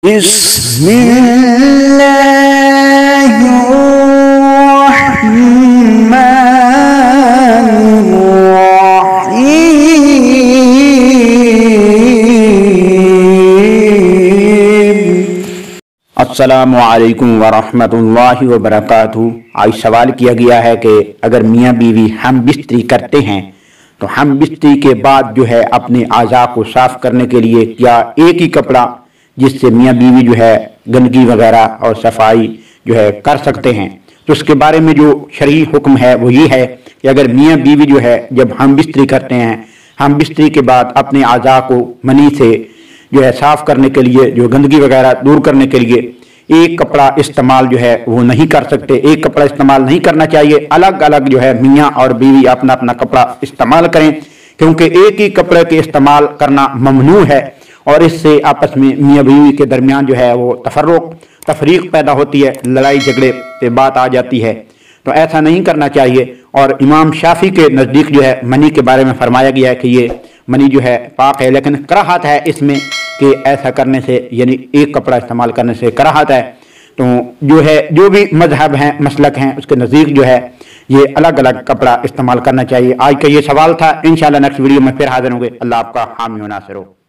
بسم اللہ الرحمن الرحیم۔ السلام علیکم ورحمۃ اللہ وبرکاتہ۔ آج سوال کیا گیا ہے کہ اگر میاں بیوی ہم بستری کرتے ہیں تو ہم بستری کے بعد جو ہے اپنے اعضاء کو صاف کرنے کے لیے کیا ایک ہی کپڑا جس سے میاں بیوی جو ہے گندگی وغیرہ اور صفائی جو ہے کر سکتے ہیں؟ تو اس کے بارے میں جو شرعی حکم ہے وہ یہ ہے کہ اگر میاں بیوی جو ہے جب ہم بستری کرتے ہیں، ہم بستری کے بعد اپنے اعضاء کو منی سے جو ہے صاف کرنے کے لیے، جو گندگی وغیرہ دور کرنے کے لیے ایک کپڑا استعمال جو ہے وہ نہیں کر سکتے، ایک کپڑا استعمال نہیں کرنا چاہیے۔ الگ الگ جو ہے میاں اور بیوی اپنا اپنا کپڑا استعمال کریں، کیونکہ ایک ہی کپڑے کے استعمال کرنا ممنوع ہے اور اس سے آپس میں میاں بیوی کے درمیان جو ہے وہ تفریق پیدا ہوتی ہے، لڑائی جھگڑے سے بات آ جاتی ہے۔ تو ایسا نہیں کرنا چاہیے۔ اور امام شافعی کے نزدیک جو ہے منی کے بارے میں فرمایا گیا ہے کہ یہ منی جو ہے پاک ہے، لیکن کراہت ہے اس میں کہ ایسا کرنے سے، یعنی ایک کپڑا استعمال کرنے سے کراہت ہے۔ تو جو ہے جو بھی مذہب ہیں، مسلک ہیں، اس کے نزدیک جو ہے یہ الگ الگ کپڑا استعمال کرنا چاہیے۔ آج کا یہ سوال تھا، انشاءاللہ نیکسٹ ویڈیو میں پھر حاضر ہوں گے۔ اللہ آپ کا حامی و ناصر ہو۔